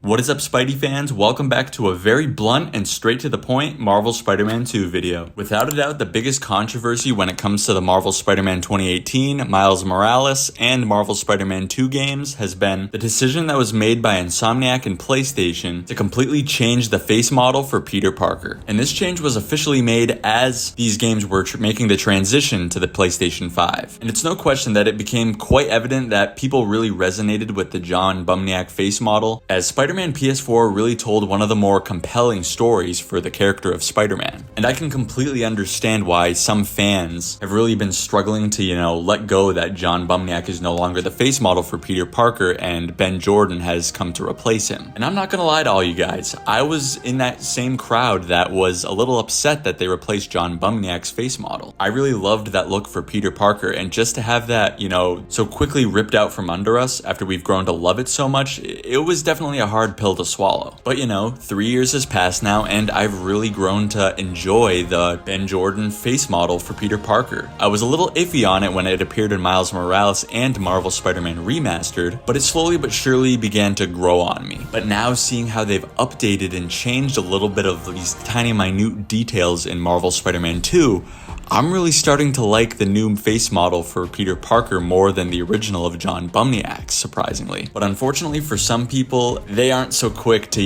What is up, Spidey fans? Welcome back to a very blunt and straight to the point Marvel Spider-Man 2 video. Without a doubt, the biggest controversy when it comes to the Marvel Spider-Man 2018, Miles Morales, and Marvel Spider-Man 2 games has been the decision that was made by Insomniac and PlayStation to completely change the face model for Peter Parker. And this change was officially made as these games were making the transition to the PlayStation 5. And it's no question that it became quite evident that people really resonated with the John Bumniak face model, as Spider-Man PS4 really told one of the more compelling stories for the character of Spider-Man. And I can completely understand why some fans have really been struggling to, let go that John Bumniak is no longer the face model for Peter Parker and Ben Jordan has come to replace him. And I'm not gonna lie to all you guys, I was in that same crowd that was a little upset that they replaced John Bumniak's face model. I really loved that look for Peter Parker, and just to have that, so quickly ripped out from under us after we've grown to love it so much, it was definitely a hard pill to swallow. But 3 years has passed now, and I've really grown to enjoy the Ben Jordan face model for Peter Parker. I was a little iffy on it when it appeared in Miles Morales and Marvel Spider-Man Remastered, but it slowly but surely began to grow on me. But now seeing how they've updated and changed a little bit of these tiny minute details in Marvel Spider-Man 2, I'm really starting to like the new face model for Peter Parker more than the original of John Bumniak, surprisingly. But unfortunately for some people, they aren't so quick to,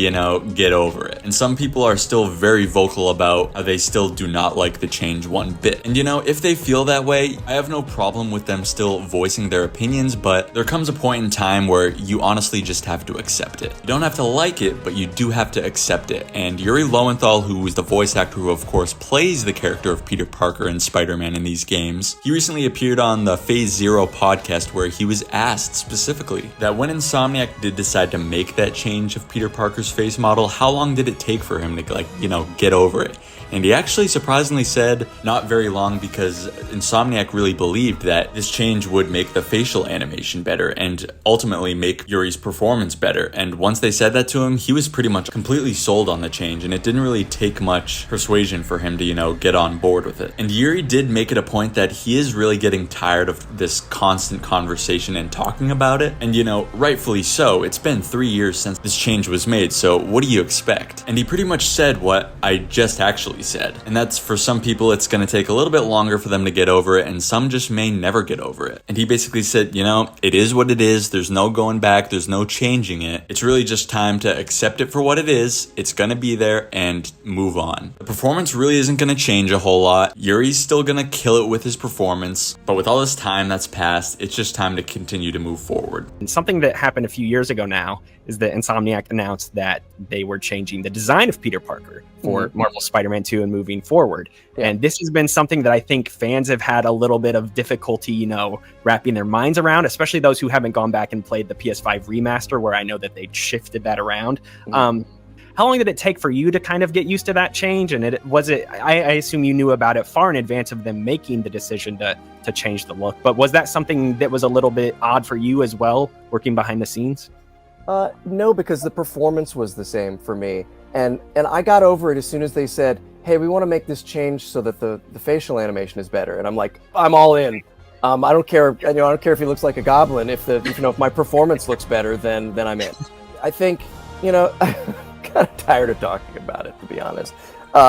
get over it. And some people are still very vocal about how they still do not like the change one bit. And if they feel that way, I have no problem with them still voicing their opinions, but there comes a point in time where you honestly just have to accept it. You don't have to like it, but you do have to accept it. And Yuri Lowenthal, who is the voice actor who of course plays the character of Peter Parker and Spider-Man in these games, he recently appeared on the Phase Zero podcast where he was asked specifically that when Insomniac did decide to make that change of Peter Parker's face model, how long did it take for him to get over it? And he actually surprisingly said not very long, because Insomniac really believed that this change would make the facial animation better and ultimately make Yuri's performance better. And once they said that to him, he was pretty much completely sold on the change, and it didn't really take much persuasion for him to, get on board with it. And Yuri did make it a point that he is really getting tired of this constant conversation and talking about it. And rightfully so. It's been 3 years since this change was made, so what do you expect? And he pretty much said what I just actually said. And that's, for some people, it's going to take a little bit longer for them to get over it, and some just may never get over it. And he basically said, it is what it is. There's no going back. There's no changing it. It's really just time to accept it for what it is. It's going to be there and move on. The performance really isn't going to change a whole lot. Yuri's still going to kill it with his performance. But with all this time that's passed, it's just time to continue to move forward. And something that happened a few years ago now is that Insomniac announced that they were changing the design of Peter Parker for Marvel Spider-Man 2 and moving forward. Yeah. And this has been something that I think fans have had a little bit of difficulty, wrapping their minds around, especially those who haven't gone back and played the PS5 remaster, where I know that they shifted that around. How long did it take for you to kind of get used to that change? And I assume you knew about it far in advance of them making the decision to change the look, but was that something that was a little bit odd for you as well, working behind the scenes? No, because the performance was the same for me. And I got over it as soon as they said, hey, we want to make this change so that the facial animation is better. And I'm like, I'm all in. I don't care. I don't care if he looks like a goblin. If my performance looks better, then I'm in. I think, I'm kind of tired of talking about it, to be honest,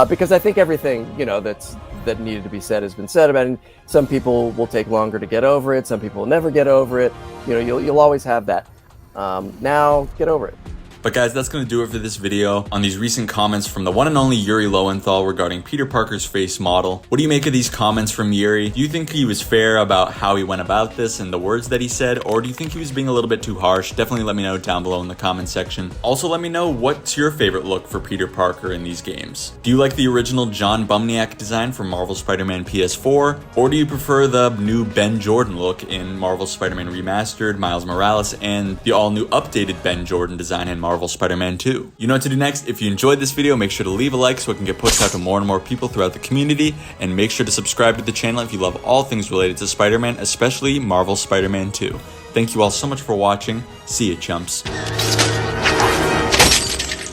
because I think everything that needed to be said has been said about it. And some people will take longer to get over it. Some people will never get over it. You'll always have that. Now get over it. But guys, that's going to do it for this video on these recent comments from the one and only Yuri Lowenthal regarding Peter Parker's face model. What do you make of these comments from Yuri? Do you think he was fair about how he went about this and the words that he said, or do you think he was being a little bit too harsh? Definitely let me know down below in the comment section. Also, let me know what's your favorite look for Peter Parker in these games. Do you like the original John Bumniak design from Marvel Spider-Man PS4, or do you prefer the new Ben Jordan look in Marvel Spider-Man Remastered, Miles Morales, and the all-new updated Ben Jordan design in Marvel Spider-Man 2. You know what to do next. If you enjoyed this video, make sure to leave a like so it can get pushed out to more and more people throughout the community, and make sure to subscribe to the channel if you love all things related to Spider-Man, especially Marvel Spider-Man 2. Thank you all so much for watching. See ya, chumps.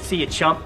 See ya, chump.